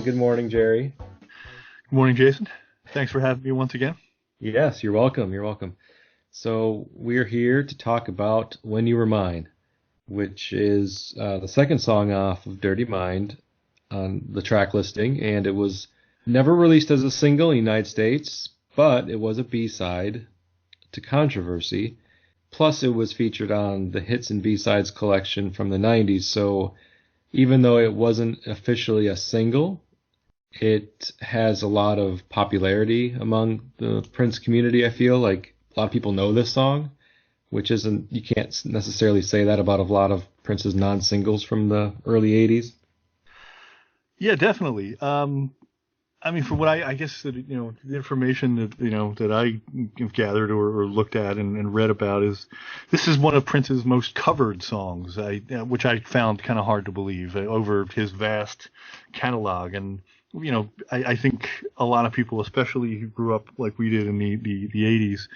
Good morning, Jerry. Good morning, Jason. Thanks for having me once again. Yes, you're welcome. You're welcome. So we're here to talk about "When You Were Mine," which is the second song off of "Dirty Mind" on the track listing, and it was never released as a single in the United States, but it was a B-side to "Controversy." Plus, it was featured on the Hits and B-Sides collection from the '90s. So even though it wasn't officially a single, it has a lot of popularity among the Prince community. I feel like a lot of people know this song, which isn't, you can't necessarily say that about a lot of Prince's non-singles from the early 80s. Yeah, definitely. I mean, from what I guess that the information that that I have gathered or looked at and read about is this is one of Prince's most covered songs. Which I found kind of hard to believe over his vast catalog. And I think a lot of people, especially who grew up like we did in the 80s,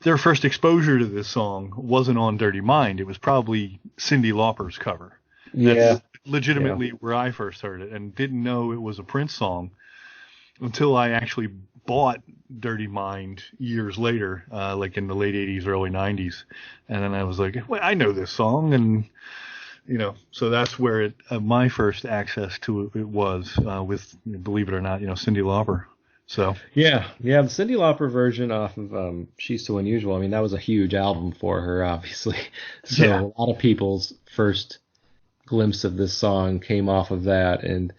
their first exposure to this song wasn't on Dirty Mind. It was probably Cyndi Lauper's cover. Yeah, That's legitimately where I first heard it and didn't know it was a Prince song until I actually bought Dirty Mind years later, like in the late 80s, early 90s. And then I was like, well, I know this song. And, so that's where my first access to it was with, believe it or not, Cyndi Lauper. So, yeah. The Cyndi Lauper version off of "She's So Unusual." I mean, that was a huge album for her, obviously. yeah. So a lot of people's first glimpse of this song came off of that, and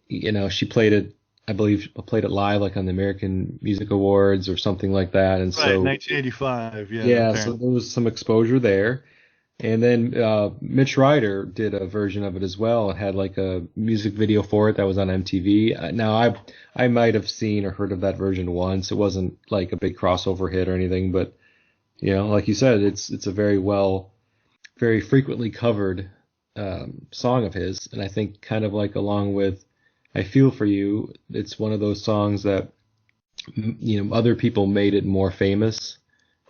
she played it. I believe played it live, like on the American Music Awards or something like that, and Right, so 1985, yeah, yeah, so apparently. there was some exposure there. And then Mitch Ryder did a version of it as well and had like a music video for it that was on MTV. Now I might have seen or heard of that version once. It wasn't like a big crossover hit or anything, but like you said, it's a very frequently covered song of his, and I think kind of like along with "I Feel for You," it's one of those songs that other people made it more famous,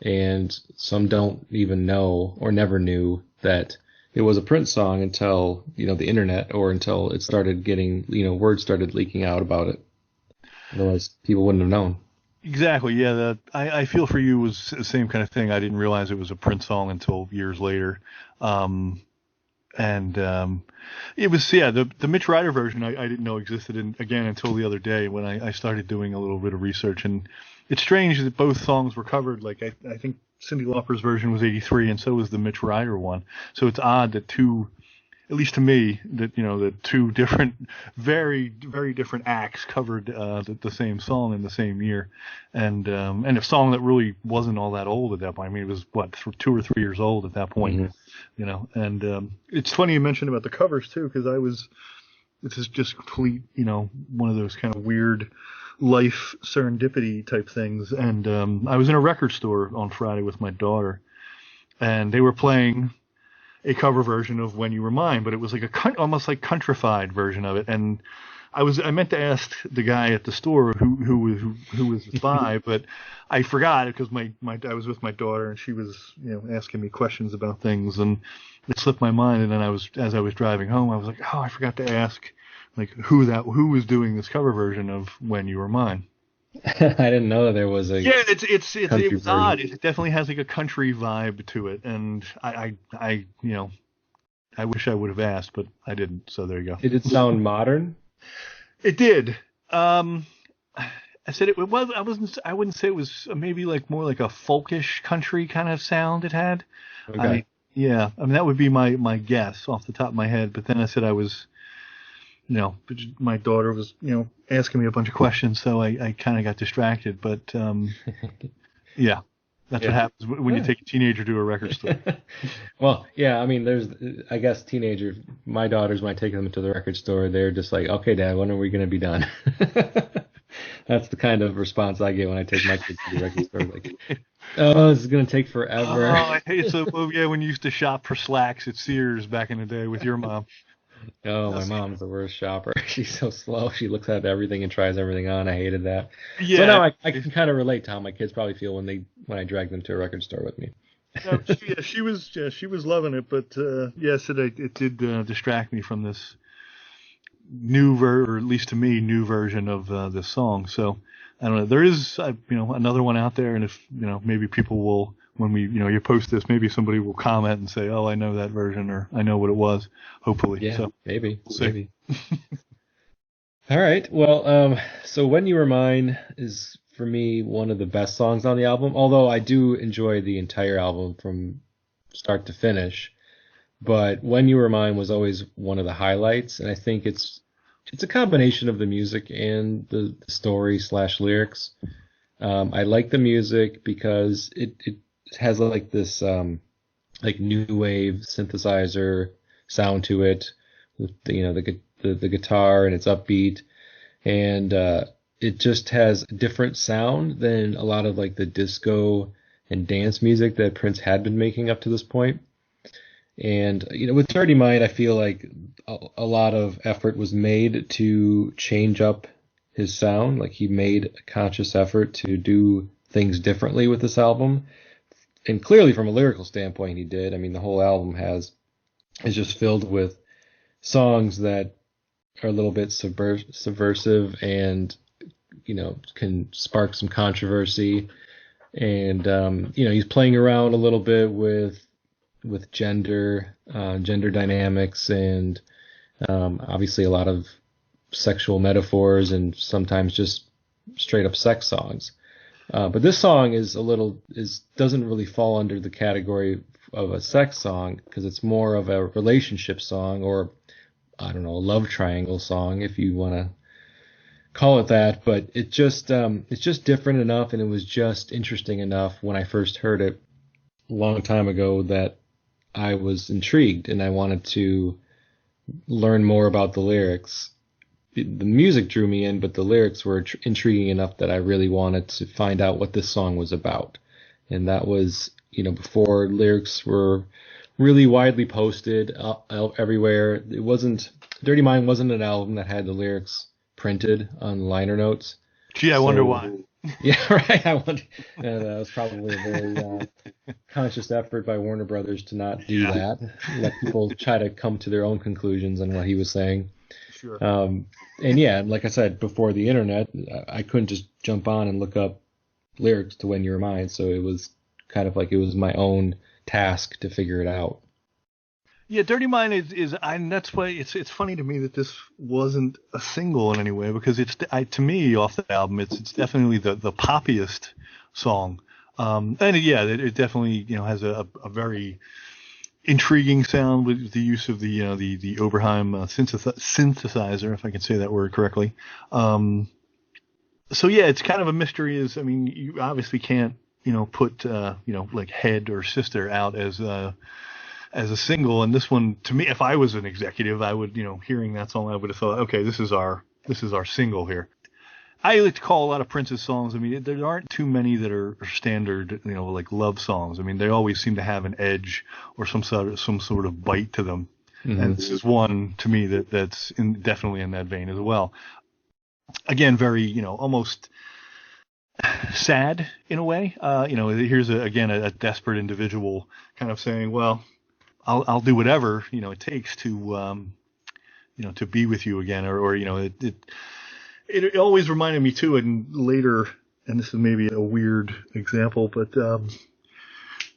and some don't even know or never knew that it was a Prince song until the internet, or until it started getting word started leaking out about it. Otherwise, people wouldn't have known. Exactly, yeah. I Feel For You was the same kind of thing. I didn't realize it was a Prince song until years later. Um, and it was, yeah, the Mitch Ryder version I didn't know existed again until the other day when I started doing a little bit of research. And it's strange that both songs were covered. Like I think Cyndi Lauper's version was 83 and so was the Mitch Ryder one. So it's odd that at least to me, that two different, very, very different acts covered the same song in the same year. And a song that really wasn't all that old at that point. I mean, it was, 2 or 3 years old at that point. Hmm. And it's funny you mentioned about the covers too, because this is just complete, one of those kind of weird life serendipity type things. And I was in a record store on Friday with my daughter, and they were playing a cover version of "When You Were Mine," but it was like almost like countrified version of it. And I meant to ask the guy at the store who was by, but I forgot because I was with my daughter and she was asking me questions about things, and it slipped my mind. And then as I was driving home, I was like, oh, I forgot to ask like who was doing this cover version of "When You Were Mine." I didn't know that there was a Yeah, it country was odd. version. It definitely has like a country vibe to it, and I wish I would have asked, but I didn't. So there you go. Did it sound modern? It did. I said it was. I wasn't. I wouldn't say it was maybe like more like a folkish country kind of sound it had. Okay. I Yeah. I mean that would be my guess off the top of my head. But then I said I was. My daughter was asking me a bunch of questions, so I kind of got distracted. But yeah, that's what Yeah. happens when you Yeah. take a teenager to a record store. Well, yeah, I mean, I guess teenagers, my daughters, might take them to the record store. They're just like, okay, Dad, when are we going to be done? That's the kind of response I get when I take my kids to the record store. Like, oh, this is going to take Oh, forever. I hate so. Well, yeah, when you used to shop for slacks at Sears back in the day with your mom. Oh, my Yes. mom's the worst shopper. She's so slow. She looks at everything and tries everything on. I hated that. So Yeah. now I can kind of relate to how my kids probably feel when I drag them to a record store with me. No, she was loving it, but yes, it did distract me from this or at least to me, new version of this song. So I don't know. There is, another one out there, and if maybe people will, when we, you post this, maybe somebody will comment and say, "Oh, I know that version," or "I know what it was." Hopefully, Yeah, so maybe, we'll see. maybe. All right. Well, so When You Were Mine is for me one of the best songs on the album, although I do enjoy the entire album from start to finish. But When You Were Mine was always one of the highlights, and I think it's a combination of the music and the story slash lyrics. I like the music because it has like this like new wave synthesizer sound to it, with the guitar, and it's upbeat, and it just has a different sound than a lot of like the disco and dance music that Prince had been making up to this point. And with Dirty Mind, I feel like a lot of effort was made to change up his sound. Like he made a conscious effort to do things differently with this album. And clearly from a lyrical standpoint, he did. I mean, the whole album is just filled with songs that are a little bit subversive and, can spark some controversy. And, he's playing around a little bit with gender dynamics, and obviously a lot of sexual metaphors, and sometimes just straight up sex songs. But this song doesn't really fall under the category of a sex song, because it's more of a relationship song, or I don't know, a love triangle song, if you want to call it that. But it's just different enough, and it was just interesting enough when I first heard it a long time ago that I was intrigued and I wanted to learn more about the lyrics. The music drew me in, but the lyrics were intriguing enough that I really wanted to find out what this song was about. And that was, before lyrics were really widely posted everywhere. Dirty Mind wasn't an album that had the lyrics printed on liner notes. Gee, I wonder why. Yeah, right. That was probably a very conscious effort by Warner Brothers to not do that. Let people try to come to their own conclusions on what he was saying. Sure. And yeah, like I said, before the internet, I couldn't just jump on and look up lyrics to When You Were Mine. So it was kind of like it was my own task to figure it out. Yeah, Dirty Mind and that's why it's funny to me that this wasn't a single in any way, because to me off the album it's definitely the poppiest song, and yeah, it definitely has a very intriguing sound with the use of the Oberheim synthesizer, if I can say that word correctly. So yeah, it's kind of a mystery. You obviously can't put like Head or Sister out as a single, and this one, to me, if I was an executive, I would, hearing that song, I would have thought, okay, this is our single here. I like to call a lot of Prince's songs, there aren't too many that are standard, like love songs. They always seem to have an edge or some sort of bite to them. Mm-hmm. And this is one, to me, that's definitely in that vein as well. Again, very, almost sad in a way. Here's a desperate individual kind of saying, well, I'll do whatever it takes to to be with you again, or it always reminded me too, and later, and this is maybe a weird example, but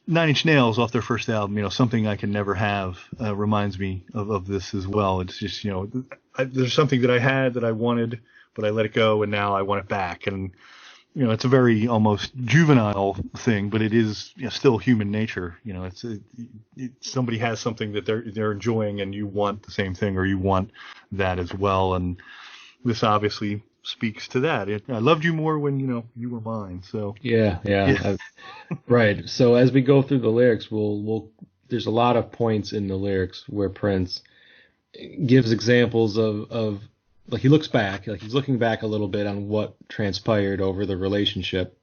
Nine Inch Nails off their first album, Something I Can Never Have, reminds me of this as well. It's just there's something that I had that I wanted, but I let it go, and now I want it back, and it's a very almost juvenile thing, but it is still human nature. Somebody has something that they're enjoying, and you want the same thing, or you want that as well. And this obviously speaks to that. I loved you more when you were mine. So yeah. Right. So as we go through the lyrics, there's a lot of points in the lyrics where Prince gives examples of like he looks back, like he's looking back a little bit on what transpired over the relationship.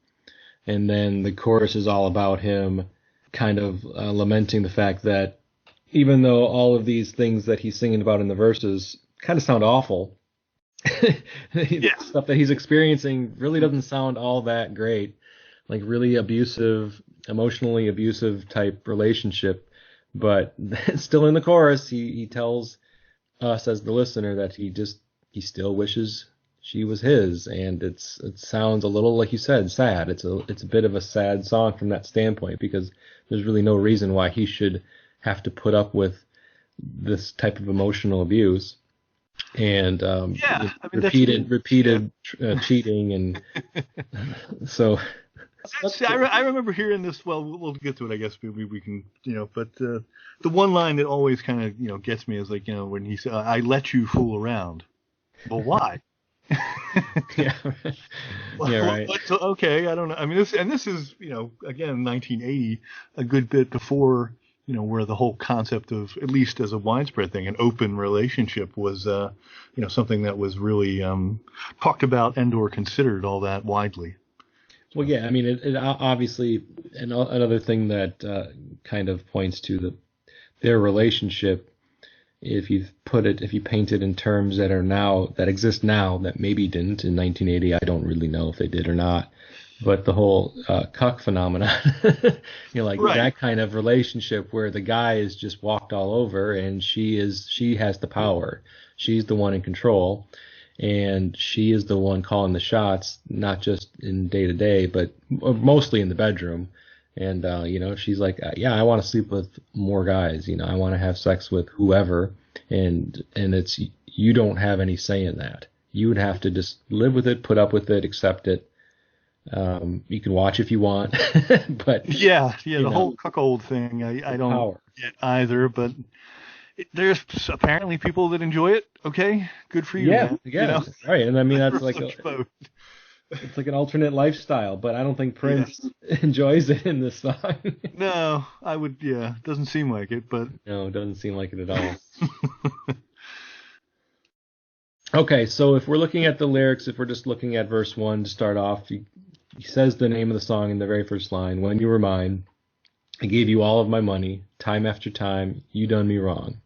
And then the chorus is all about him kind of lamenting the fact that even though all of these things that he's singing about in the verses kind of sound awful, stuff that he's experiencing really doesn't sound all that great, like really abusive, emotionally abusive type relationship. But still in the chorus, he tells us as the listener that he still wishes she was his, and it sounds a little, like you said, sad. It's a bit of a sad song from that standpoint, because there's really no reason why he should have to put up with this type of emotional abuse and repeated cheating, and so. I remember hearing this. Well, we'll get to it. I guess we can, But the one line that always kind of gets me is like, when he said, "I let you fool around." Well, why? Yeah. Yeah, right. Okay, I don't know. I mean, this is again 1980, a good bit before where the whole concept of, at least as a widespread thing, an open relationship was something that was really talked about and or considered all that widely. Well, yeah, I mean, it obviously, and another thing that kind of points to their relationship, if you paint it in terms that exist now, that maybe didn't in 1980, I don't really know if they did or not, but the whole cuck phenomenon, right. That kind of relationship where the guy is just walked all over, and she has the power, she's the one in control. And she is the one calling the shots, not just in day to day, but mostly in the bedroom. And, she's like, yeah, I want to sleep with more guys. I want to have sex with whoever. And you don't have any say in that. You would have to just live with it, put up with it, accept it. You can watch if you want, but the whole cuckold thing, I don't get either, but there's apparently people that enjoy it. Okay, good for you. Yeah, man. Yeah, right. And I mean, that's like it's like an alternate lifestyle, but I don't think Prince enjoys it in this song. No, I would. Yeah, doesn't seem like it, but no, it doesn't seem like it at all. Okay, so if we're looking at the lyrics, if we're just looking at verse 1 to start off, he says the name of the song in the very first line: "When you were mine, I gave you all of my money, time after time, you done me wrong."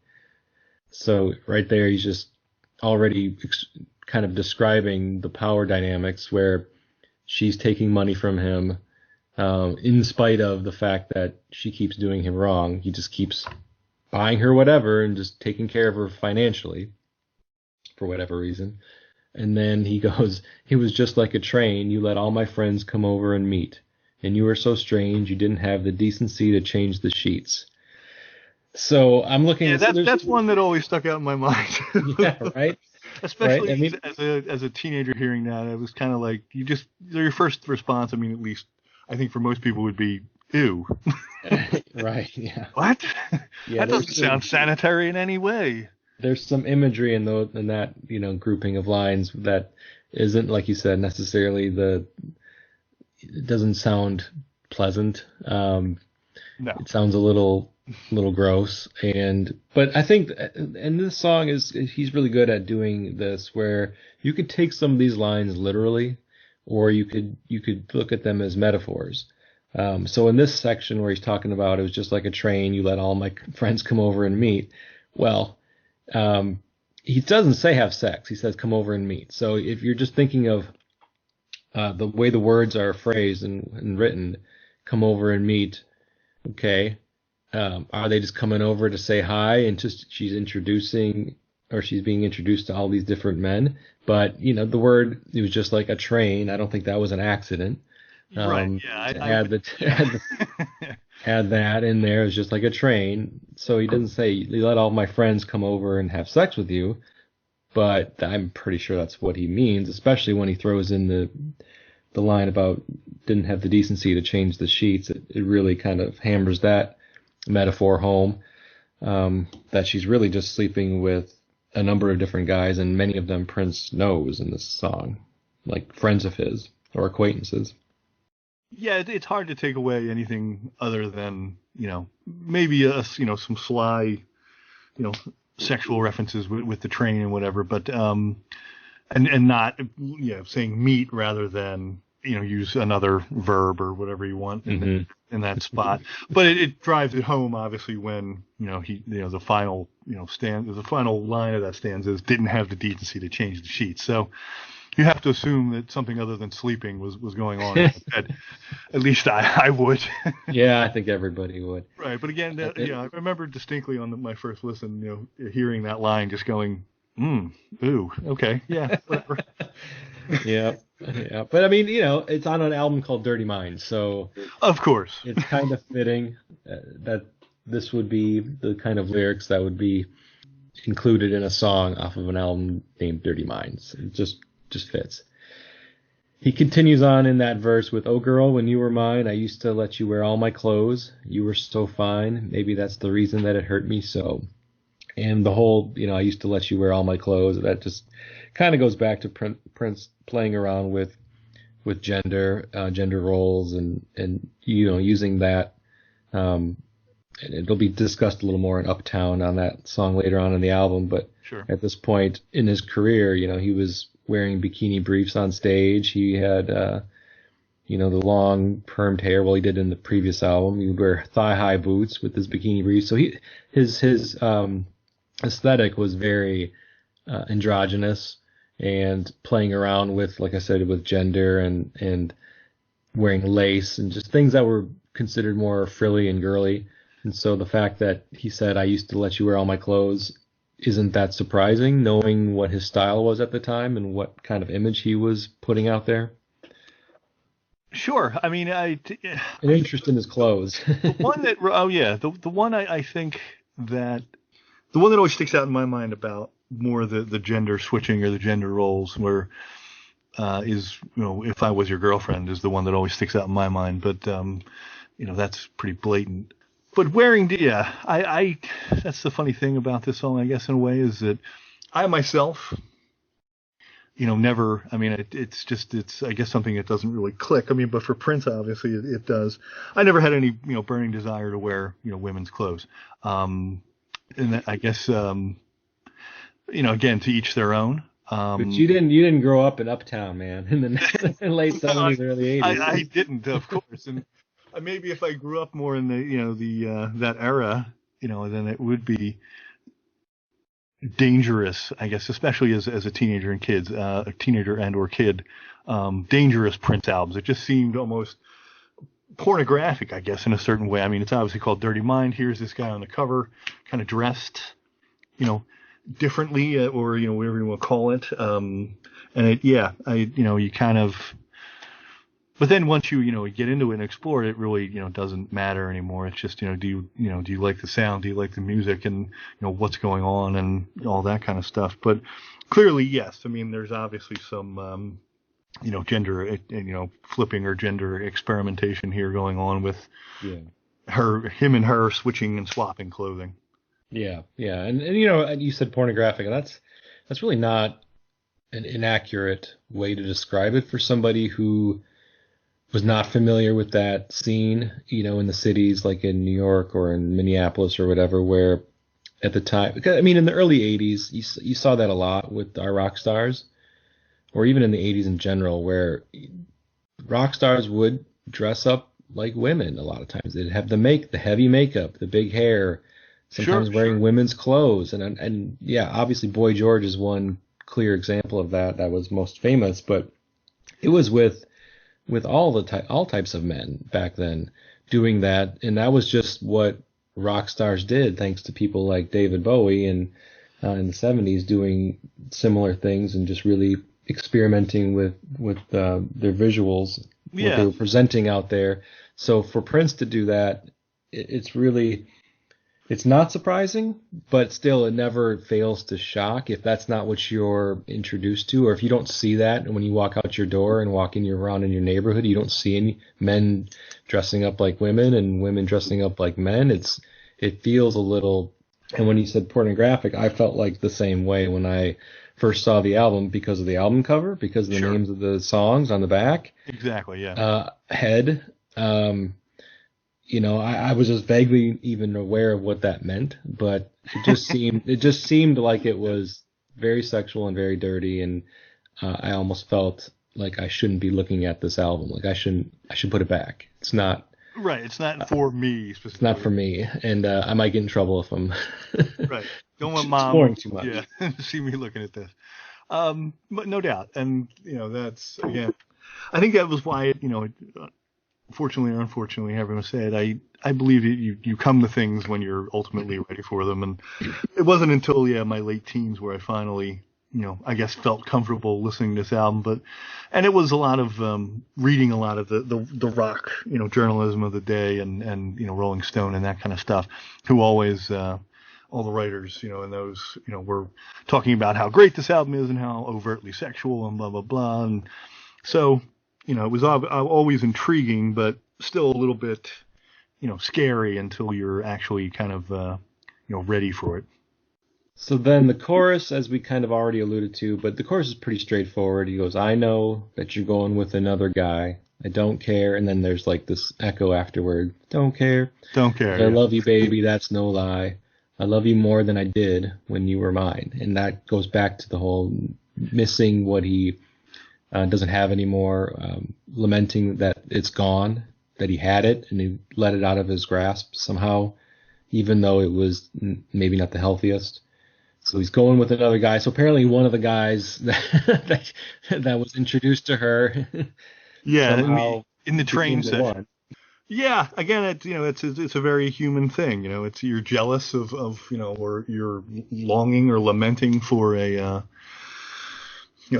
So right there, he's just already kind of describing the power dynamics where she's taking money from him, in spite of the fact that she keeps doing him wrong. He just keeps buying her whatever and just taking care of her financially for whatever reason. And then he goes, "He was just like a train. You let all my friends come over and meet. And you were so strange, you didn't have the decency to change the sheets." So I'm looking at that's one that always stuck out in my mind. Yeah, right. Especially right? I mean, as a teenager hearing that, it was kind of like your first response. I mean, at least I think for most people would be, "Ew." Right. Yeah. What? Yeah, that doesn't sound sanitary in any way. There's some imagery in that grouping of lines that isn't, like you said, necessarily it doesn't sound pleasant. No. It sounds a little gross, but I think, and this song he's really good at doing this, where you could take some of these lines literally, or you could look at them as metaphors. So in this section where he's talking about, "It was just like a train, you let all my friends come over and meet." Well, he doesn't say have sex. He says come over and meet. So if you're just thinking of the way the words are phrased and written, come over and meet, okay. Are they just coming over to say hi, and just she's being introduced to all these different men? But the word, it was just like a train. I don't think that was an accident. Right. Yeah. Add that in there. It's just like a train. So he doesn't say, "You let all my friends come over and have sex with you," but I'm pretty sure that's what he means, especially when he throws in the line about didn't have the decency to change the sheets. It really kind of hammers that metaphor home, that she's really just sleeping with a number of different guys, and many of them Prince knows in this song, like friends of his or acquaintances. Yeah, it's hard to take away anything other than, maybe some sly, sexual references with the train and whatever, but and not saying meet rather than use another verb or whatever you want in that spot. But it drives it home, obviously, when the final the final line of that stanza is, "Didn't have the decency to change the sheets." So You have to assume that something other than sleeping was going on in the bed. At least I would. Yeah, I think everybody would. Right, but again, I remember distinctly on my first listen, hearing that line, just going, ooh, okay, yeah, whatever. Yeah, yeah. But I mean, it's on an album called Dirty Mind, so Of course. it's kind of fitting that this would be the kind of lyrics that would be included in a song off of an album named Dirty Minds. It just fits. He continues on in that verse with, "Oh girl, when you were mine, I used to let you wear all my clothes. You were so fine. Maybe that's the reason that it hurt me so." And the whole, I used to let you wear all my clothes, that just kind of goes back to Prince playing around with gender roles and using that. And it'll be discussed a little more in Uptown on that song later on in the album. But Sure. At this point in his career, he was wearing bikini briefs on stage. He had, the long permed hair. Well, he did in the previous album. He would wear thigh-high boots with his bikini briefs. So his aesthetic was very androgynous and playing around with, like I said, with gender and wearing lace and just things that were considered more frilly and girly. And so the fact that he said, "I used to let you wear all my clothes," isn't that surprising, knowing what his style was at the time and what kind of image he was putting out there? Sure. I mean, An interest in his clothes. the one that, the one I think that, the one that always sticks out in my mind about more the gender switching or the gender roles where is, "If I Was Your Girlfriend" is the one that always sticks out in my mind. But, that's pretty blatant. But wearing, I that's the funny thing about this song, I guess, in a way, is that I myself, never, I mean, it's, I guess, something that doesn't really click. I mean, but for Prince, obviously, it does. I never had any, burning desire to wear, women's clothes. And that, I guess, again, to each their own. But you didn't grow up in Uptown, man, in the late 70s, early 80s. I didn't, of course. And maybe if I grew up more in the that era, then it would be dangerous, I guess, especially as a teenager and kids, a teenager and or kid, dangerous Prince albums. It just seemed almost pornographic, I guess, in a certain way. I mean, it's obviously called Dirty Mind. Here's this guy on the cover, kind of dressed, differently, or whatever you want to call it. And you kind of. But then once you get into it and explore it, it really doesn't matter anymore. It's just do you like the sound, do you like the music, and what's going on and all that kind of stuff. But clearly, yes. I mean, there's obviously some gender flipping or gender experimentation here going on with him and her switching and swapping clothing. Yeah, and you said pornographic, and that's really not an inaccurate way to describe it for somebody who was not familiar with that scene, in the cities like in New York or in Minneapolis or whatever, where at the time, because I mean, in the early 80s, you saw that a lot with our rock stars, or even in the 80s in general, where rock stars would dress up like women a lot of times. They'd have the heavy makeup, the big hair, sometimes wearing women's clothes. And yeah, obviously Boy George is one clear example of that was most famous, but it was with all types of men back then doing that, and that was just what rock stars did, thanks to people like David Bowie and in the 70s doing similar things and just really experimenting with their visuals, what they were presenting out there. So for Prince to do that, it's not surprising, but still it never fails to shock if that's not what you're introduced to, or if you don't see that when you walk out your door and walk around in your neighborhood, you don't see any men dressing up like women and women dressing up like men. It feels a little, and when you said pornographic, I felt like the same way when I first saw the album because of the album cover, because of the names of the songs on the back. Exactly, yeah. Head. I was just vaguely even aware of what that meant, but it just seemed like it was very sexual and very dirty, and I almost felt like I shouldn't be looking at this album. Like I should put it back. It's not right. It's not for me specifically. It's not for me, and I might get in trouble if I'm right. Don't want mom exploring too much. Yeah, see me looking at this. But no doubt, and that's again, I think that was why fortunately or unfortunately, however you want to say it, I believe you come to things when you're ultimately ready for them, and it wasn't until my late teens where I finally I guess felt comfortable listening to this album, and it was a lot of reading a lot of the rock journalism of the day, and Rolling Stone and that kind of stuff, who always all the writers, and those, were talking about how great this album is and how overtly sexual and blah, blah, blah. And so, it was always intriguing, but still a little bit, scary until you're actually kind of, ready for it. So then the chorus, as we kind of already alluded to, but the chorus is pretty straightforward. He goes, I know that you're going with another guy. I don't care. And then there's like this echo afterward. Don't care. Don't care. I love you, baby. That's no lie. I love you more than I did when you were mine. And that goes back to the whole missing what he doesn't have anymore, lamenting that it's gone, that he had it and he let it out of his grasp somehow, even though it was maybe not the healthiest. So he's going with another guy. So apparently one of the guys that was introduced to her. Yeah, in the train set. Yeah, again, it's a very human thing. It's you're jealous of or you're longing or lamenting for a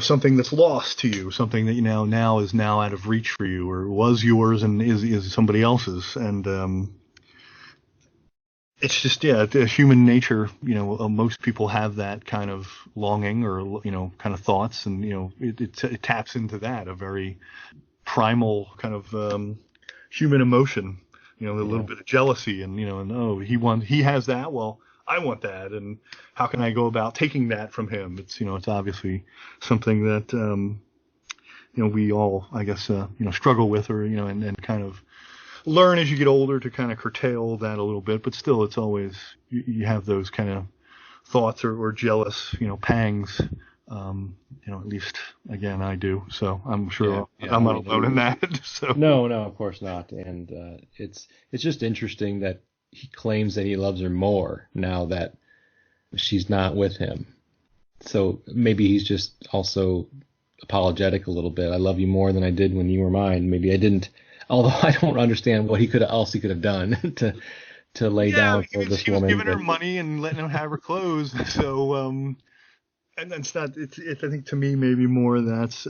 something that's lost to you, something that now is now out of reach for you, or was yours and is somebody else's, and it's just human nature. Most people have that kind of longing or kind of thoughts, and it taps into that, a very primal kind of human emotion, a little bit of jealousy, and he has that, well, I want that, and how can I go about taking that from him? It's it's obviously something that we all, I guess, struggle with, or and kind of learn as you get older to kind of curtail that a little bit, but still it's always you have those kind of thoughts or jealous pangs. At least again I do. So I'm sure I'm not alone in that. So no, of course not. And it's just interesting that he claims that he loves her more now that she's not with him. So maybe he's just also apologetic a little bit. I love you more than I did when you were mine. Maybe I didn't. Although I don't understand what he could have done to lay down for this woman. He was giving her money and letting her have her clothes. So and that's not. It's I think to me maybe more that's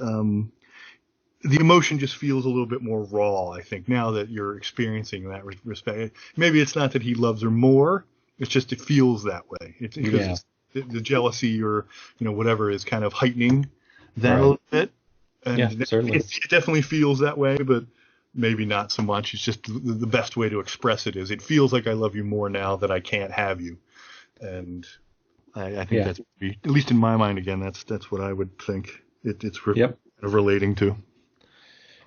the emotion just feels a little bit more raw. I think now that you're experiencing that respect, maybe it's not that he loves her more. It's just it feels that way. It's because the jealousy or whatever is kind of heightening that a little bit. And certainly. It definitely feels that way, but maybe not so much. It's just the best way to express it is it feels like I love you more now that I can't have you, and I think that's at least in my mind again. That's what I would think it's relating to.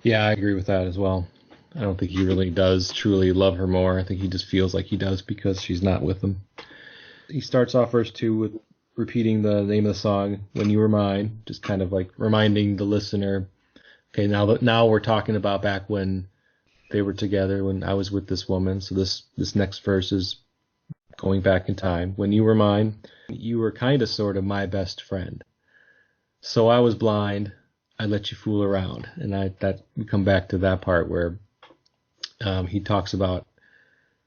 Yeah, I agree with that as well. I don't think he really does truly love her more. I think he just feels like he does because she's not with him. He starts off verse 2 with repeating the name of the song, When You Were Mine, just kind of like reminding the listener, okay, now we're talking about back when they were together, when I was with this woman. So this next verse is going back in time. When you were mine, you were kind of sort of my best friend. So I was blind, I let you fool around. And we come back to that part where he talks about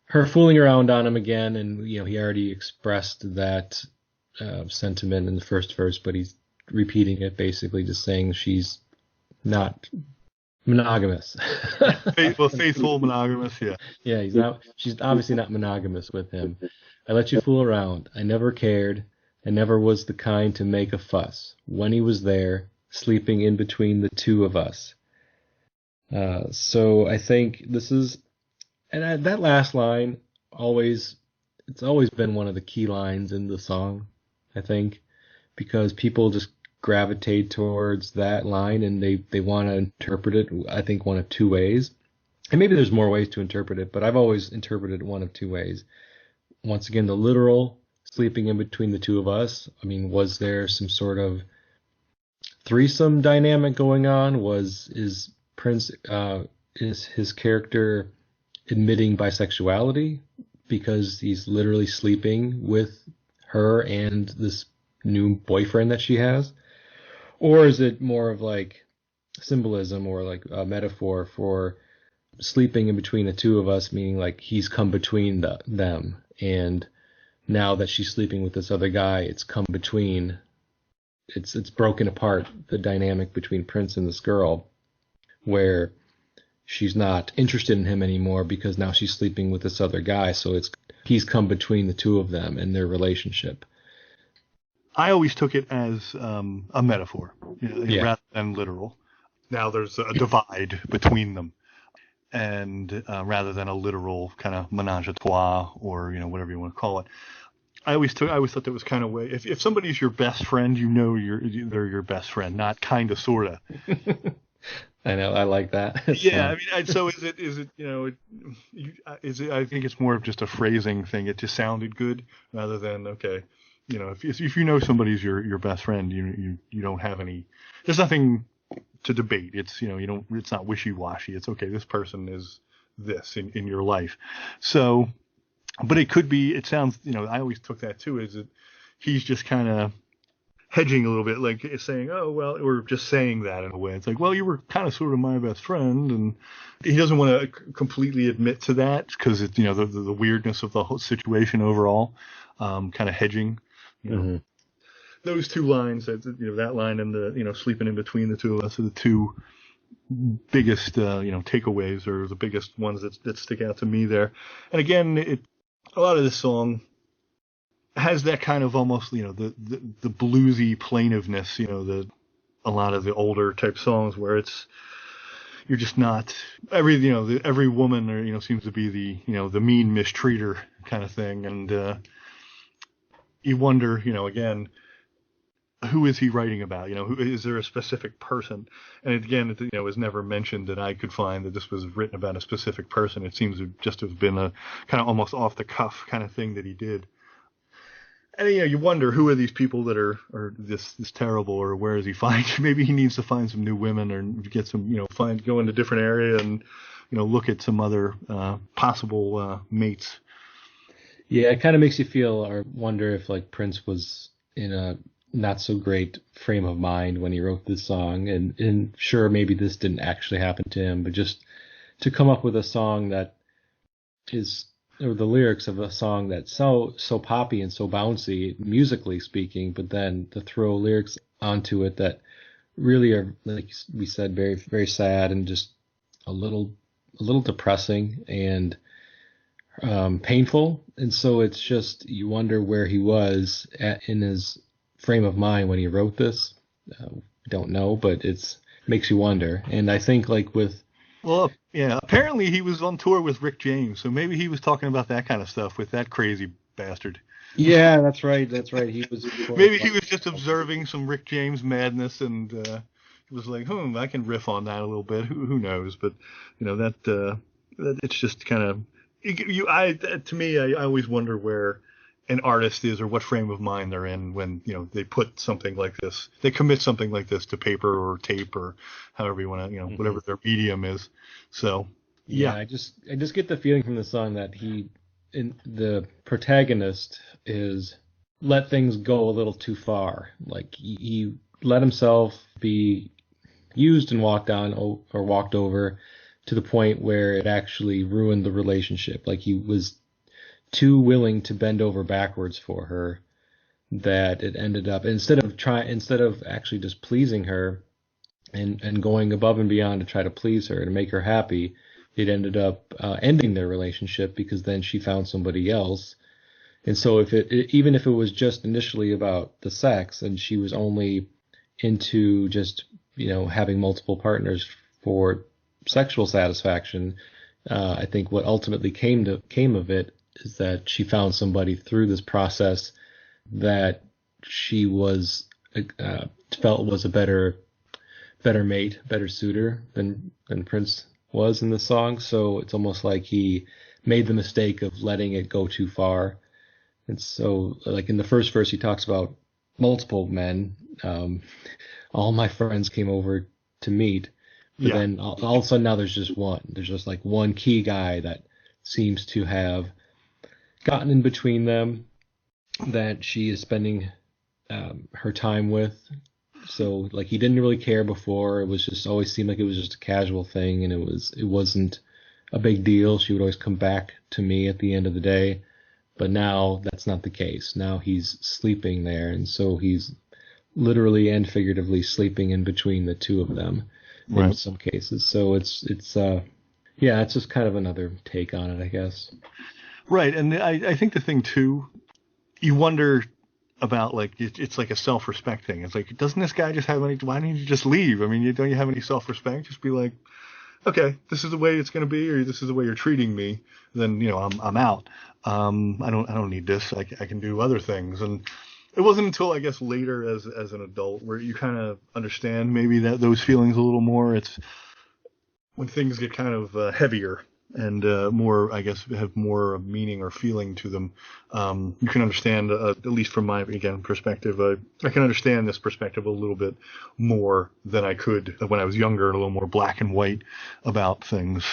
her fooling around on him again, and he already expressed that sentiment in the first verse, but he's repeating it, basically just saying she's not monogamous. Faithful monogamous, yeah. Yeah, she's obviously not monogamous with him. I let you fool around. I never cared. I never was the kind to make a fuss. When he was there, sleeping in between the two of us. So I think this is, and that last line it's always been one of the key lines in the song, I think, because people just gravitate towards that line and they want to interpret it, I think, one of two ways. And maybe there's more ways to interpret it, but I've always interpreted it one of two ways. Once again, the literal sleeping in between the two of us. I mean, was there some sort of threesome dynamic going on? Is his character admitting bisexuality because he's literally sleeping with her and this new boyfriend that she has? Or is it more of like symbolism or like a metaphor for sleeping in between the two of us, meaning like he's come between them, and now that she's sleeping with this other guy, it's come between, it's broken apart the dynamic between Prince and this girl, where she's not interested in him anymore because now she's sleeping with this other guy. So it's he's come between the two of them and their relationship. I always took it as a metaphor, Yeah. rather than literal. Now there's a divide between them, and rather than a literal kind of menage a trois, or whatever you want to call it. I always thought that was kind of way. If somebody's your best friend, they're your best friend, not kind of sorta. I know, I like that. Yeah, I mean, so is it is it? I think it's more of just a phrasing thing. It just sounded good rather than okay. If you know somebody's your best friend, you don't have any. There's nothing to debate. It's you don't. It's not wishy-washy. It's okay. This person is this in your life. So, but it could be. It sounds. I always took that too. Is that he's just kind of hedging a little bit, like saying, oh, well, or just saying that in a way. It's like, well, you were kind of sort of my best friend. And he doesn't want to completely admit to that because it's, the weirdness of the whole situation overall, kind of hedging, Mm-hmm. Those two lines, that line and the, sleeping in between the two of us are the two biggest, takeaways, or the biggest ones that stick out to me there. And again, a lot of this song has that kind of almost, the bluesy plaintiveness, a lot of the older type songs where you're just not every woman or, seems to be the mean mistreater kind of thing. And, you wonder, again, who is he writing about? Is there a specific person? And again, it was never mentioned that I could find that this was written about a specific person. It seems to just have been a kind of almost off the cuff kind of thing that he did. And you wonder who are these people that are this terrible, or where is he find? Maybe he needs to find some new women, or get some go in a different area and look at some other possible mates. Yeah, it kind of makes you feel or wonder if like Prince was in a not so great frame of mind when he wrote this song, and sure, maybe this didn't actually happen to him, but just to come up with a song that is, or the lyrics of a song that's so poppy and so bouncy musically speaking, but then to throw lyrics onto it that really are, like we said, very very sad and just a little depressing and painful. And so it's just, you wonder where he was in his frame of mind when he wrote this. Don't know, but it makes you wonder. And I think like with, well, yeah, apparently he was on tour with Rick James, so maybe he was talking about that kind of stuff with that crazy bastard. Yeah, that's right. He was maybe he was just observing some Rick James madness, and he was like, I can riff on that a little bit. Who knows? But that it's just kind of to me, I always wonder where an artist is or what frame of mind they're in when they put something like this, they commit something like this to paper or tape or however you want to, whatever their medium is. So yeah, I just get the feeling from the song that the protagonist is let things go a little too far. Like he let himself be used and walked on or walked over to the point where it actually ruined the relationship. Like he was too willing to bend over backwards for her that it ended up, instead of actually just pleasing her and going above and beyond to try to please her and make her happy, it ended up ending their relationship because then she found somebody else. And so even if it was just initially about the sex and she was only into just having multiple partners for sexual satisfaction, I think what ultimately came of it is that she found somebody through this process that she was felt was a better mate, better suitor than Prince was in the song. So it's almost like he made the mistake of letting it go too far. And so, like in the first verse, he talks about multiple men. All my friends came over to meet. But then all of a sudden now there's just one. There's just like one key guy that seems to have gotten in between them, that she is spending her time with. So like he didn't really care before. It was just always seemed like it was just a casual thing, and it wasn't a big deal. She would always come back to me at the end of the day. But now that's not the case. Now he's sleeping there, and so he's literally and figuratively sleeping in between the two of them in Right. some cases. So yeah, it's just kind of another take on it, I guess. Right. And I think the thing too, you wonder about like it's like a self-respect thing. It's like, doesn't this guy just have any? Why don't you just leave? I mean, don't you have any self-respect? Just be like, okay, this is the way it's going to be, or this is the way you're treating me. Then I'm out. I don't need this. I can do other things. And it wasn't until I guess later as an adult where you kind of understand maybe that those feelings a little more. It's when things get kind of heavier and more, I guess, have more meaning or feeling to them. You can understand, at least from my, again, perspective, I can understand this perspective a little bit more than I could when I was younger and a little more black and white about things.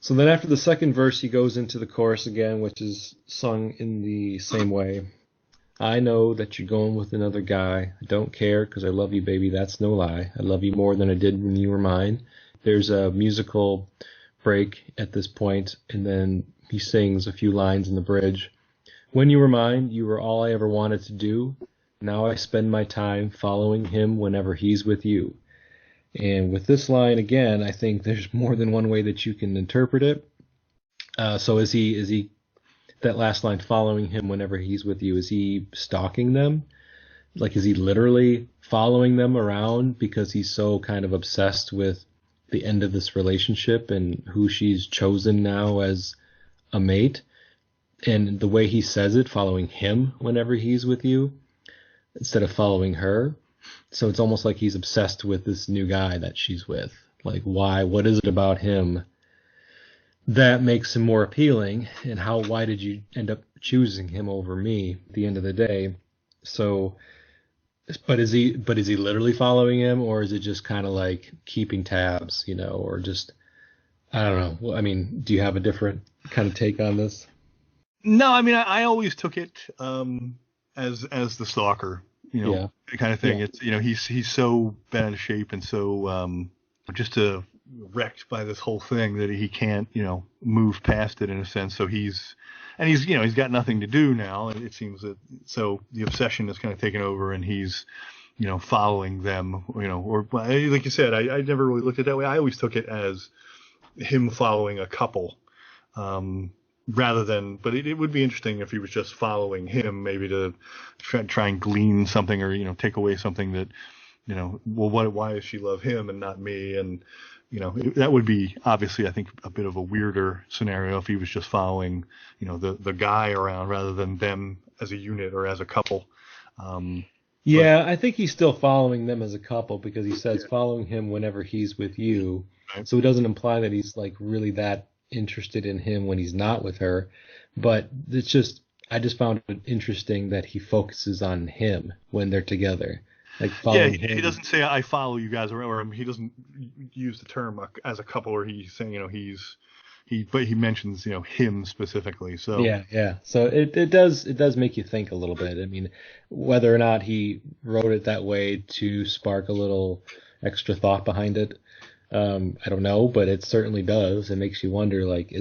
So then after the second verse, he goes into the chorus again, which is sung in the same way. I know that you're going with another guy. I don't care because I love you, baby. That's no lie. I love you more than I did when you were mine. There's a musical break at this point, and then he sings a few lines in the bridge. When you were mine, you were all I ever wanted to do. Now I spend my time following him whenever he's with you. And with this line again, I think there's more than one way that you can interpret it. So is he that last line, following him whenever he's with you? Is he stalking them? Like, is he literally following them around because he's so kind of obsessed with the end of this relationship and who she's chosen now as a mate? And the way he says it, following him whenever he's with you instead of following her. So it's almost like he's obsessed with this new guy that she's with. Like, why? What is it about him that makes him more appealing? And why did you end up choosing him over me at the end of the day? So, but is he literally following him, or is it just kind of like keeping tabs, or just, I don't know. Well, I mean, do you have a different kind of take on this? No, I mean, I always took it as the stalker, Yeah. kind of thing. Yeah. It's he's so bad out of shape and so just wrecked by this whole thing that he can't move past it in a sense. So he's got nothing to do now, and it seems that so the obsession is kind of taken over, and he's following them, or like you said, I never really looked at it that way. I always took it as him following a couple. Rather than, but it would be interesting if he was just following him, maybe to try and glean something or, take away something that, well, why does she love him and not me? And, that would be obviously, I think, a bit of a weirder scenario if he was just following, the guy around rather than them as a unit or as a couple. But Yeah, I think he's still following them as a couple because he says following him whenever he's with you. right. So it doesn't imply that he's like really that interested in him when he's not with her. But I just found it interesting that he focuses on him when they're together. Like Yeah, following he him. doesn't say I follow you guys around, or he doesn't use the term as a couple, or he's saying, but he mentions, him specifically. So Yeah, yeah. So it does make you think a little bit. I mean, whether or not he wrote it that way to spark a little extra thought behind it, I don't know, but it certainly does. It makes you wonder, like,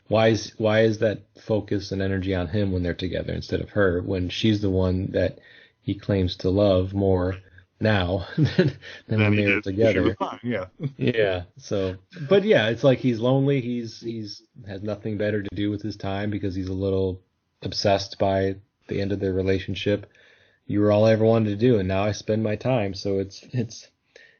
why is that focus and energy on him when they're together instead of her, when she's the one that he claims to love more now than then when he they were did. She was together. fine. Yeah. Yeah. So, but yeah, it's like he's lonely. He's has nothing better to do with his time because he's a little obsessed by the end of their relationship. You were all I ever wanted to do, and now I spend my time. So it's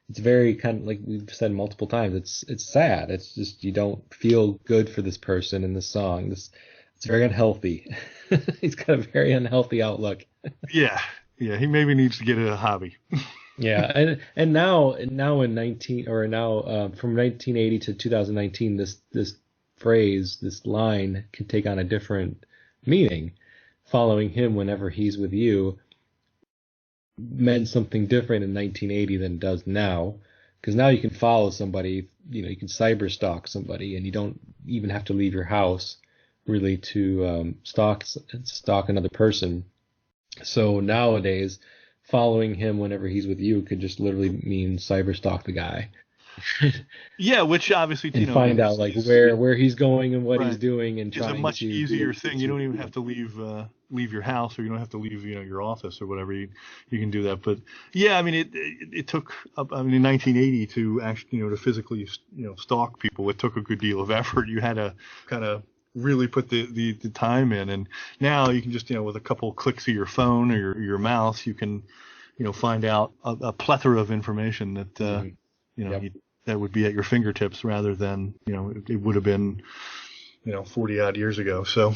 very kind of like we've said multiple times. It's sad. It's just you don't feel good for this person in this song. It's very unhealthy. He's got a very unhealthy outlook. Yeah. Yeah. He maybe needs to get a hobby. Yeah, and now in 19 or now from 1980 to 2019, this phrase, this line can take on a different meaning. Following him whenever he's with you meant something different in 1980 than it does now, because now you can follow somebody, you can cyber stalk somebody, and you don't even have to leave your house really to stalk another person. So nowadays, following him whenever he's with you could just literally mean cyberstalk the guy. Yeah, which obviously, And find out like where he's going and what he's right, doing and is a trying much to easier thing. You don't even have to leave your house, or you don't have to leave your office or whatever. You can do that. But yeah, I mean it took in 1980 to actually to physically stalk people. It took a good deal of effort. You had to kind of really put the time in. And now you can just with a couple of clicks of your phone or your mouse, you can find out a plethora of information that Yep. that would be at your fingertips rather than it would have been 40 odd years ago. So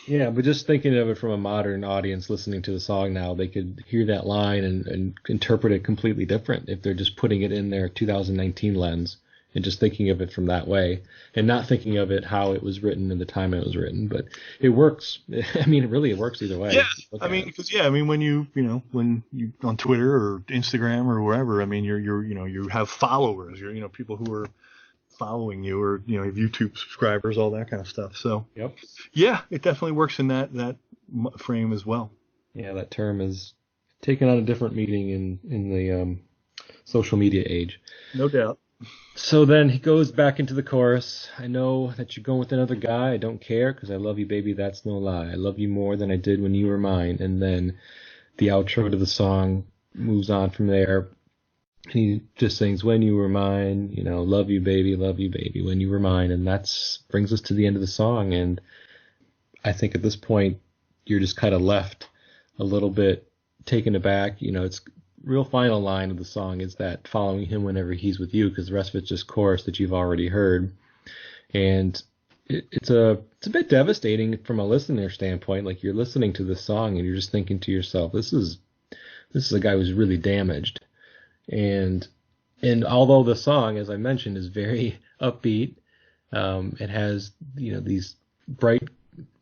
Yeah, but just thinking of it from a modern audience listening to the song now, they could hear that line and interpret it completely different if they're just putting it in their 2019 lens and just thinking of it from that way and not thinking of it how it was written and the time it was written. But it works. I mean, really, it works either way. yeah, I mean, because when when you on Twitter or Instagram or wherever, I mean, you have followers, people who are following you, or you have YouTube subscribers, all that kind of stuff. So Yep. yeah, it definitely works in that frame as well. Yeah, that term is taken on a different meaning in the social media age. No doubt. So then he goes back into the chorus. I know that you're going with another guy. I don't care because I love you, baby. That's no lie. I love you more than I did when you were mine. And then the outro to the song moves on from there. He just sings, when you were mine, love you, baby, when you were mine. And that's brings us to the end of the song. And I think at this point, you're just kind of left a little bit taken aback. It's real final line of the song is that following him whenever he's with you, because the rest of it's just chorus that you've already heard. And it's a bit devastating from a listener standpoint. Like, you're listening to this song and you're just thinking to yourself, this is a guy who's really damaged. And although the song, as I mentioned, is very upbeat, it has these bright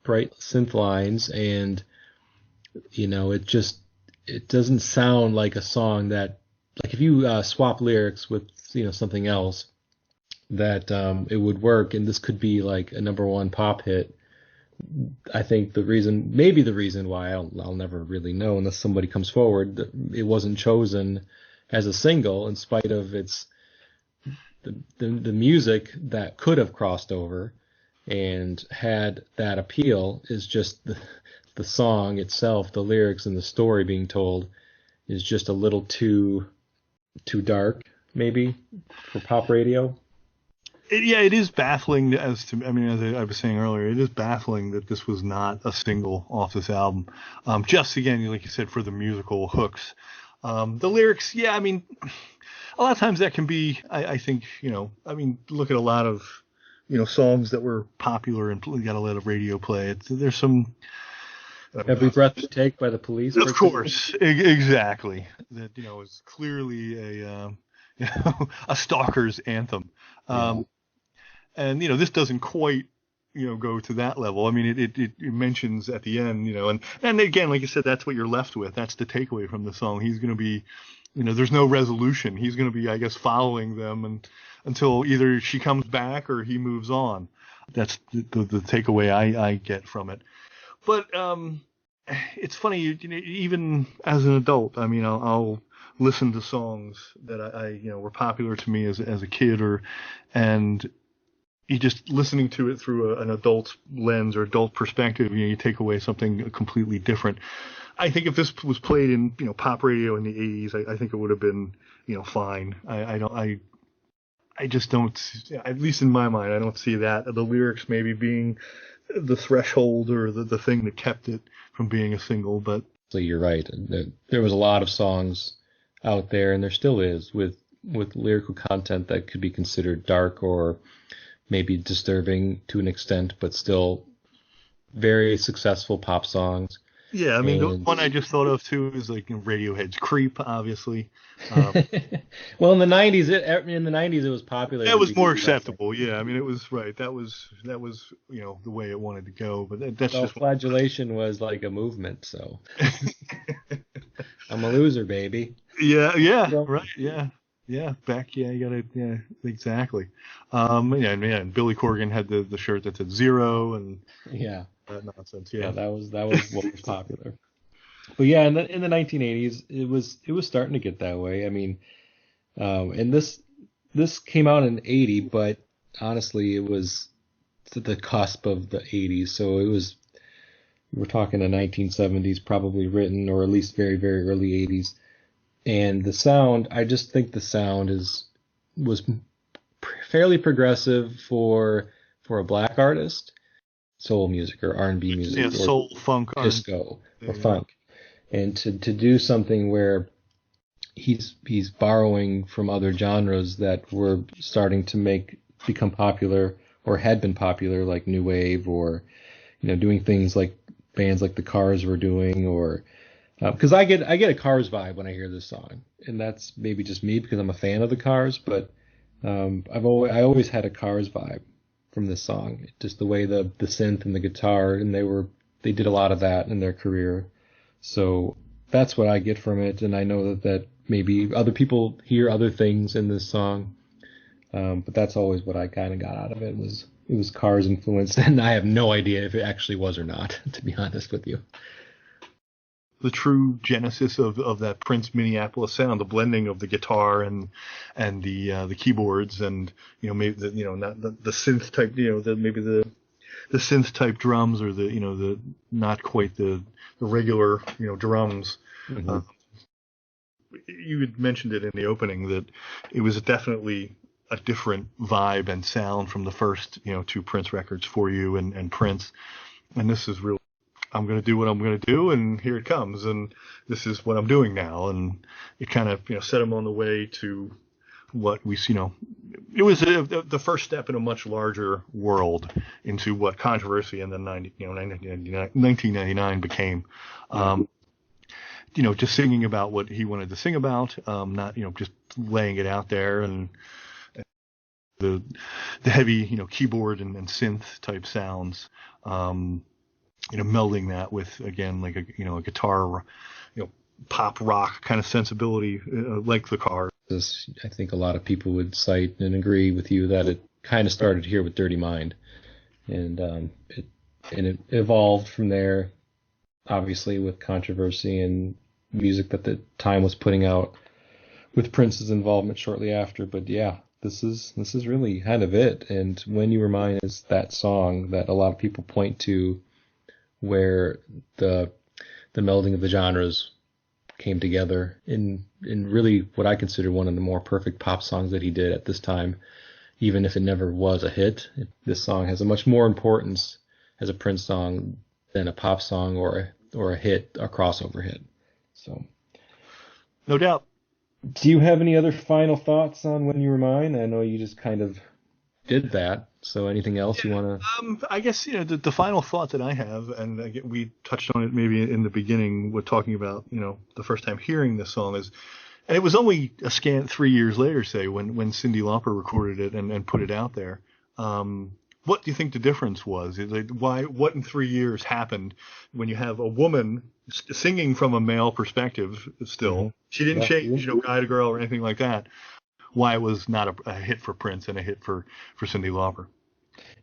synth lines, and it doesn't sound like a song that, like, if you swap lyrics with something else, that it would work, and this could be like a number one pop hit. I think maybe the reason why, I'll never really know unless somebody comes forward, that it wasn't chosen as a single in spite of the music that could have crossed over and had that appeal, is just the song itself, the lyrics and the story being told is just a little too dark, maybe, for pop radio. It is baffling as I was saying earlier, it is baffling that this was not a single off this album. Just again, like you said, for the musical hooks. The lyrics, a lot of times that can be, I think, look at a lot of, songs that were popular and got a lot of radio play. There's some. Every Breath You Take by the Police. Of course, exactly. That is clearly a stalker's anthem. And this doesn't quite go to that level. I mean, it mentions at the end, and again, like you said, that's what you're left with. That's the takeaway from the song. He's going to be, there's no resolution. He's going to be, I guess, following them until either she comes back or he moves on. That's the takeaway I get from it. But it's funny, even as an adult, I'll listen to songs that I were popular to me as a kid, and you just listening to it through an adult lens or adult perspective, you take away something completely different. I think if this was played in pop radio in the 80s, I think it would have been fine. I just don't, at least in my mind, I don't see that the lyrics maybe being the threshold or the thing that kept it from being a single. But so you're right. There was a lot of songs out there, and there still is, with lyrical content that could be considered dark or maybe disturbing to an extent, but still very successful pop songs. Yeah, the one I just thought of too is like Radiohead's "Creep," obviously. Well, in the '90s, it was popular. That was more acceptable. Yeah, it was right. That was the way it wanted to go. But that's just flagellation was like a movement. So I'm a loser, baby. Yeah, right. Yeah, back. Yeah, you gotta. Yeah, exactly. And Billy Corgan had the shirt that said 0 and yeah. That nonsense. Yeah, that was what was popular. But yeah, in the 1980s, it was starting to get that way. I mean, and this came out in '80, but honestly, it was at the cusp of the '80s, so we're talking the 1970s, probably written, or at least very very early '80s. And the sound, I just think the sound was fairly progressive for a black artist, soul music or R&B Yeah, music or soul, funk, R&B. disco or Yeah. funk, and to do something where he's borrowing from other genres that were starting to become popular or had been popular, like new wave, or doing things like bands like the Cars were doing, or because I get a Cars vibe when I hear this song, and that's maybe just me because I'm a fan of the Cars, but I always had a Cars vibe from this song, just the way the synth and the guitar, and they did a lot of that in their career, so that's what I get from it, and I know that maybe other people hear other things in this song, but that's always what I kind of got out of it was Cars influenced, and I have no idea if it actually was or not, to be honest with you. The true genesis of that Prince Minneapolis sound, the blending of the guitar and the keyboards, and maybe not the synth type, maybe the synth type drums, or the not quite the regular drums. Hmm. Uh, you had mentioned it in the opening that it was definitely a different vibe and sound from the first two Prince records, For You and Prince, and this is really, I'm going to do what I'm going to do, and here it comes, and this is what I'm doing now, and it kind of set him on the way to what we it was the first step in a much larger world into what Controversy and then 1999 became. Yeah. Just singing about what he wanted to sing about, not just laying it out there, and the heavy keyboard and synth type sounds. Melding that with, again, like a guitar, pop rock kind of sensibility, like the Cars. I think a lot of people would cite and agree with you that it kind of started here with Dirty Mind, and it evolved from there, obviously with Controversy and music that the time was putting out, with Prince's involvement shortly after. But yeah, this is really kind of it. And When You Were Mine is that song that a lot of people point to, where the melding of the genres came together in really what I consider one of the more perfect pop songs that he did at this time. Even if it never was a hit, this song has a much more importance as a Prince song than a pop song or a hit, a crossover hit. So, No doubt. do you have any other final thoughts on When You Were Mine? I know you just kind of did that. So, anything else you want to? I guess the final thought that I have, and again, we touched on it maybe in the beginning with talking about the first time hearing this song is, and it was only a scant 3 years later, say, when Cyndi Lauper recorded it and put it out there. What do you think the difference was? What in 3 years happened when you have a woman singing from a male perspective still? Mm-hmm. She didn't Yeah. change, guy to girl or anything like that. Why it was not a hit for Prince and a hit for Cyndi Lauper?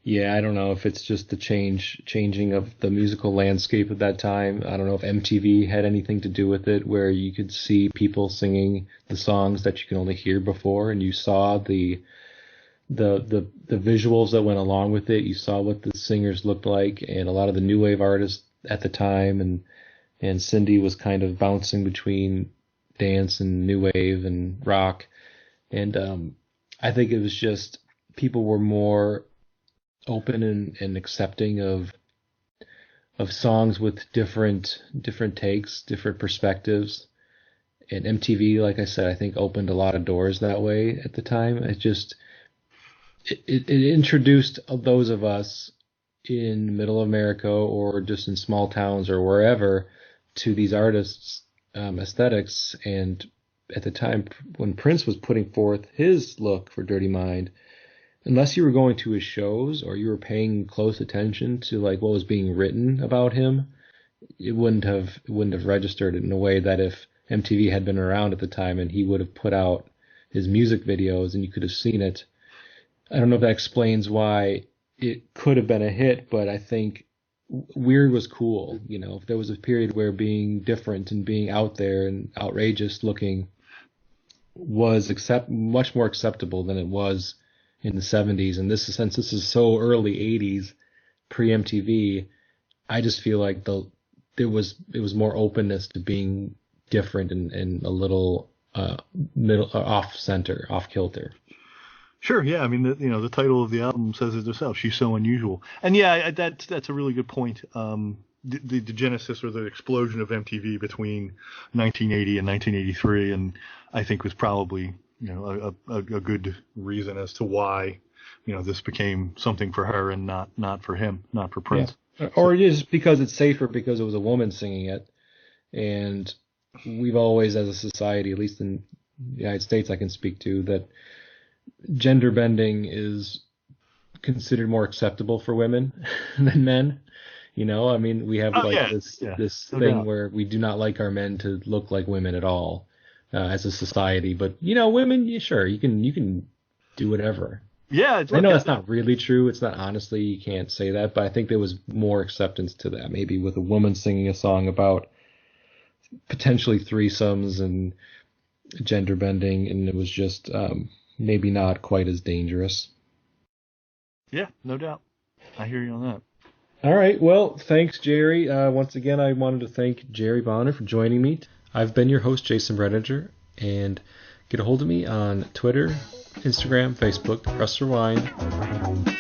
Yeah, I don't know if it's just the changing of the musical landscape at that time. I don't know if MTV had anything to do with it, where you could see people singing the songs that you can only hear before, and you saw the visuals that went along with it. You saw what the singers looked like, and a lot of the new wave artists at the time, and Cindy was kind of bouncing between dance and new wave and rock, and I think it was just people were more open and accepting of songs with different takes, different perspectives. And MTV, like I said, I think opened a lot of doors that way at the time. It introduced those of us in middle America or just in small towns or wherever to these artists' aesthetics. And at the time when Prince was putting forth his look for Dirty Mind, unless you were going to his shows or you were paying close attention to like what was being written about him, it wouldn't have registered in a way that if MTV had been around at the time and he would have put out his music videos and you could have seen it. I don't know if that explains why it could have been a hit, but I think weird was cool. You know, if there was a period where being different and being out there and outrageous looking was much more acceptable than it was in the 70s. And since this is so early 80s, pre MTV, I just feel like it was more openness to being different and a little middle off center, off kilter. Sure, yeah. I mean, the title of the album says it herself. She's so unusual, and yeah, that's a really good point. The genesis or the explosion of MTV between 1980 and 1983, and I think was probably a good reason as to why this became something for her and not for him, not for Prince. Yeah. Or just because it's safer because it was a woman singing it, and we've always, as a society, at least in the United States, I can speak to that. Gender bending is considered more acceptable for women than men. I mean, we have this thing where we do not like our men to look like women at all as a society. But women, sure, you can do whatever. Yeah, I know that's not really true. It's not, honestly, you can't say that. But I think there was more acceptance to that, maybe with a woman singing a song about potentially threesomes and gender bending, and it was just maybe not quite as dangerous. Yeah, no doubt. I hear you on that. All right. Well, thanks, Jerry. Once again, I wanted to thank Jerry Bonner for joining me. I've been your host, Jason Bredinger, and get a hold of me on Twitter, Instagram, Facebook, Press Rewind.